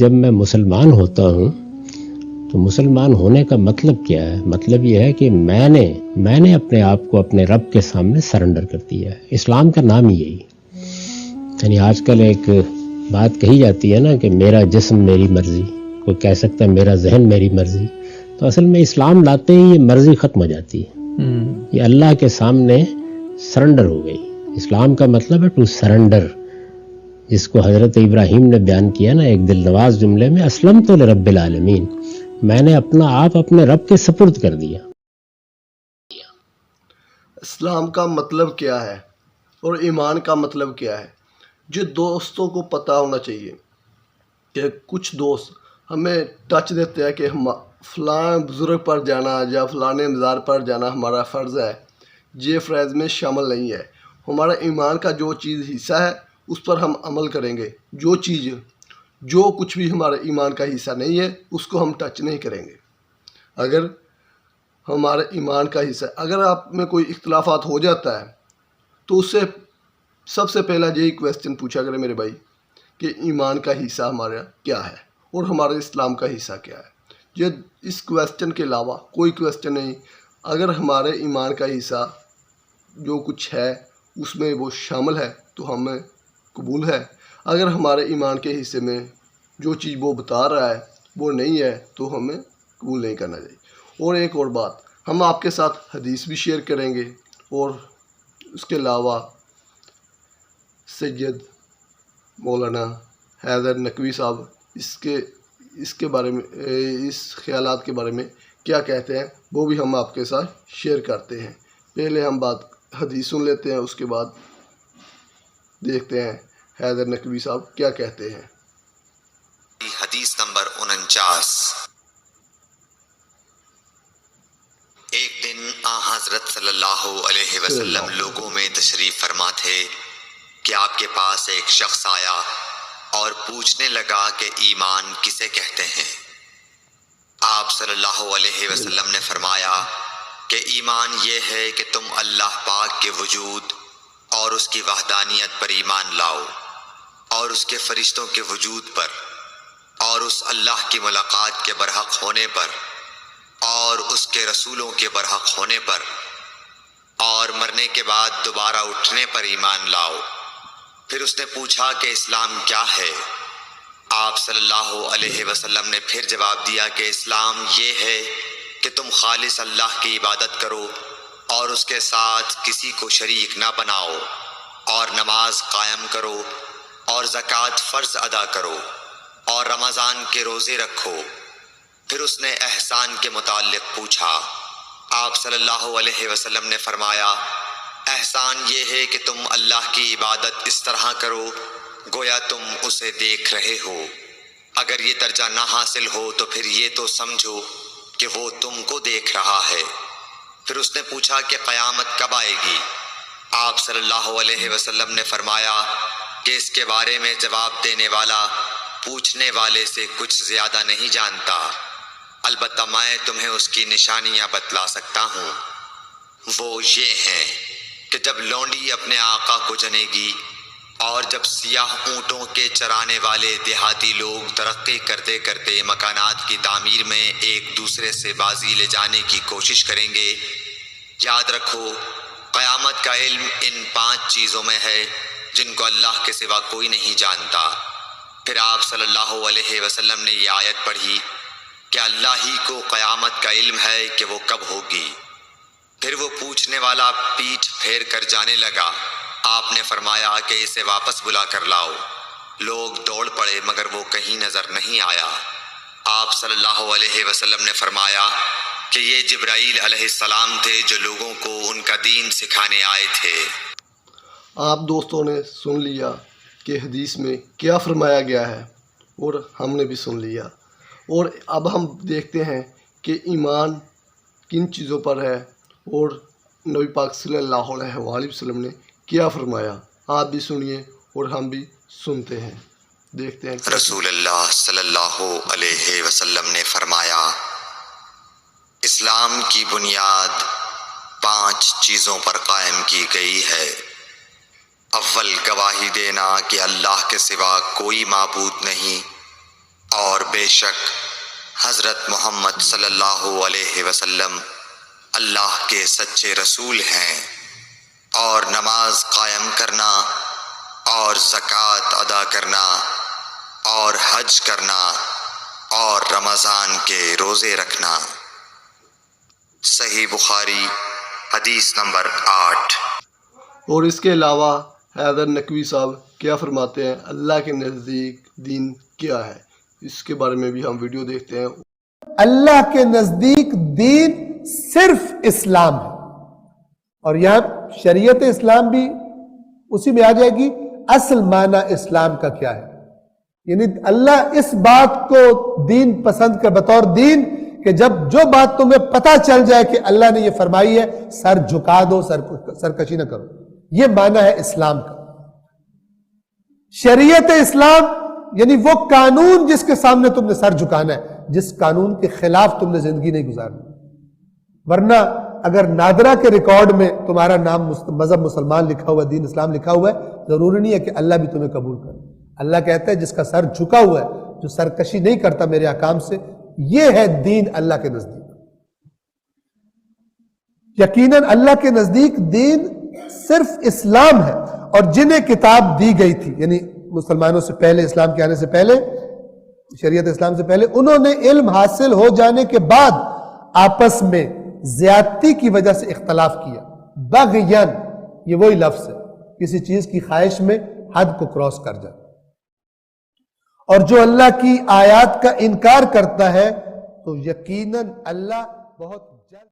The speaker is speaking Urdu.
جب میں مسلمان ہوتا ہوں تو مسلمان ہونے کا مطلب کیا ہے؟ مطلب یہ ہے کہ میں نے اپنے آپ کو اپنے رب کے سامنے سرنڈر کر دیا ہے۔ اسلام کا نام ہی یہی، یعنی آج کل ایک بات کہی جاتی ہے نا کہ میرا جسم میری مرضی، کوئی کہہ سکتا ہے میرا ذہن میری مرضی، تو اصل میں اسلام لاتے ہی یہ مرضی ختم ہو جاتی ہے، یہ اللہ کے سامنے سرنڈر ہو گئی۔ اسلام کا مطلب ہے ٹو سرنڈر، جس کو حضرت ابراہیم نے بیان کیا نا ایک دل نواز جملے میں، اسلمت لرب العالمین، میں نے اپنا آپ اپنے رب کے سپرد کر دیا۔ اسلام کا مطلب کیا ہے اور ایمان کا مطلب کیا ہے؟ جو دوستوں کو پتہ ہونا چاہیے کہ کچھ دوست ہمیں ٹچ دیتے ہیں کہ ہم فلاں بزرگ پر جانا یا فلاں مزار پر جانا ہمارا فرض ہے، یہ فرض میں شامل نہیں ہے۔ ہمارا ایمان کا جو چیز حصہ ہے اس پر ہم عمل کریں گے، جو کچھ بھی ہمارے ایمان کا حصہ نہیں ہے اس کو ہم ٹچ نہیں کریں گے۔ اگر ہمارے ایمان کا حصہ، اگر آپ میں کوئی اختلافات ہو جاتا ہے تو اس سے سب سے پہلا یہی کویسچن پوچھا کرے میرے بھائی کہ ایمان کا حصہ ہمارا کیا ہے اور ہمارے اسلام کا حصہ کیا ہے۔ یہ اس کویسچن کے علاوہ کوئی کویسچن نہیں۔ اگر ہمارے ایمان کا حصہ جو کچھ ہے اس میں وہ شامل ہے تو ہمیں قبول ہے، اگر ہمارے ایمان کے حصے میں جو چیز وہ بتا رہا ہے وہ نہیں ہے تو ہمیں قبول نہیں کرنا چاہیے۔ اور ایک اور بات، ہم آپ کے ساتھ حدیث بھی شیئر کریں گے، اور اس کے علاوہ سید مولانا حیدر نقوی صاحب اس کے بارے میں، اس خیالات کے بارے میں کیا کہتے ہیں وہ بھی ہم آپ کے ساتھ شیئر کرتے ہیں۔ پہلے ہم بات حدیث سن لیتے ہیں، اس کے بعد دیکھتے ہیں حیدر نقوی صاحب کیا کہتے ہیں۔ حدیث نمبر 49۔ ایک دن حضرت صلی اللہ علیہ وسلم لوگوں میں تشریف فرما تھے کہ آپ کے پاس ایک شخص آیا اور پوچھنے لگا کہ ایمان کسے کہتے ہیں؟ آپ صلی اللہ علیہ وسلم نے فرمایا کہ ایمان یہ ہے کہ تم اللہ پاک کے وجود اور اس کی وحدانیت پر ایمان لاؤ، اور اس کے فرشتوں کے وجود پر، اور اس اللہ کی ملاقات کے برحق ہونے پر، اور اس کے رسولوں کے برحق ہونے پر، اور مرنے کے بعد دوبارہ اٹھنے پر ایمان لاؤ۔ پھر اس نے پوچھا کہ اسلام کیا ہے؟ آپ صلی اللہ علیہ وسلم نے پھر جواب دیا کہ اسلام یہ ہے کہ تم خالص اللہ کی عبادت کرو اور اس کے ساتھ کسی کو شریک نہ بناؤ، اور نماز قائم کرو، اور زکوٰۃ فرض ادا کرو، اور رمضان کے روزے رکھو۔ پھر اس نے احسان کے متعلق پوچھا۔ آپ صلی اللہ علیہ وسلم نے فرمایا، احسان یہ ہے کہ تم اللہ کی عبادت اس طرح کرو گویا تم اسے دیکھ رہے ہو۔ اگر یہ درجہ نہ حاصل ہو تو پھر یہ تو سمجھو کہ وہ تم کو دیکھ رہا ہے۔ پھر اس نے پوچھا کہ قیامت کب آئے گی؟ آپ صلی اللہ علیہ وسلم نے فرمایا کہ اس کے بارے میں جواب دینے والا پوچھنے والے سے کچھ زیادہ نہیں جانتا، البتہ میں تمہیں اس کی نشانیاں بتلا سکتا ہوں۔ وہ یہ ہیں کہ جب لونڈی اپنے آقا کو جنے گی، اور جب سیاہ اونٹوں کے چرانے والے دیہاتی لوگ ترقی کرتے کرتے مکانات کی تعمیر میں ایک دوسرے سے بازی لے جانے کی کوشش کریں گے، یاد رکھو قیامت کا علم ان 5 چیزوں میں ہے جن کو اللہ کے سوا کوئی نہیں جانتا۔ پھر آپ صلی اللہ علیہ وسلم نے یہ آیت پڑھی کہ اللہ ہی کو قیامت کا علم ہے کہ وہ کب ہوگی۔ پھر وہ پوچھنے والا پیٹھ پھیر کر جانے لگا۔ آپ نے فرمایا کہ اسے واپس بلا کر لاؤ۔ لوگ دوڑ پڑے مگر وہ کہیں نظر نہیں آیا۔ آپ صلی اللہ علیہ وسلم نے فرمایا کہ یہ جبرائیل علیہ السلام تھے جو لوگوں کو ان کا دین سکھانے آئے تھے۔ آپ دوستوں نے سن لیا کہ حدیث میں کیا فرمایا گیا ہے، اور ہم نے بھی سن لیا۔ اور اب ہم دیکھتے ہیں کہ ایمان کن چیزوں پر ہے اور نبی پاک صلی اللہ علیہ وآلہ وسلم نے کیا فرمایا۔ آپ بھی سنیے اور ہم بھی سنتے ہیں، دیکھتے ہیں۔ رسول اللہ صلی اللہ علیہ وسلم نے فرمایا، اسلام کی بنیاد 5 چیزوں پر قائم کی گئی ہے۔ اول گواہی دینا کہ اللہ کے سوا کوئی معبود نہیں، بے شک حضرت محمد صلی اللہ علیہ وسلم اللہ کے سچے رسول ہیں، اور نماز قائم کرنا اور زکوٰۃ ادا کرنا اور حج کرنا اور رمضان کے روزے رکھنا۔ صحیح بخاری حدیث نمبر 8۔ اور اس کے علاوہ حیدر نقوی صاحب کیا فرماتے ہیں، اللہ کے نزدیک دین کیا ہے، اس کے بارے میں بھی ہم ویڈیو دیکھتے ہیں۔ اللہ کے نزدیک دین صرف اسلام ہے، اور یہاں شریعت اسلام بھی اسی میں آ جائے گی۔ اصل معنی اسلام کا کیا ہے، یعنی اللہ اس بات کو دین پسند کر بطور دین کہ جب جو بات تمہیں پتا چل جائے کہ اللہ نے یہ فرمائی ہے، سر جھکا دو، سرکشی نہ کرو، یہ معنی ہے اسلام کا۔ شریعت اسلام یعنی وہ قانون جس کے سامنے تم نے سر جھکانا ہے، جس قانون کے خلاف تم نے زندگی نہیں گزارنی۔ ورنہ اگر نادرہ کے ریکارڈ میں تمہارا نام مذہب مسلمان لکھا ہوا ہے، دین اسلام لکھا ہوا ہے، ضروری نہیں ہے کہ اللہ بھی تمہیں قبول کرے۔ اللہ کہتا ہے جس کا سر جھکا ہوا ہے، جو سرکشی نہیں کرتا میرے احکام سے، یہ ہے دین اللہ کے نزدیک۔ یقیناً اللہ کے نزدیک دین صرف اسلام ہے، اور جنہیں کتاب دی گئی تھی، یعنی مسلمانوں سے پہلے، اسلام کے آنے سے پہلے، شریعت اسلام سے پہلے، انہوں نے علم حاصل ہو جانے کے بعد آپس میں زیادتی کی وجہ سے اختلاف کیا۔ بغیاً، یہ وہی لفظ ہے، کسی چیز کی خواہش میں حد کو کراس کر جائے۔ اور جو اللہ کی آیات کا انکار کرتا ہے تو یقیناً اللہ بہت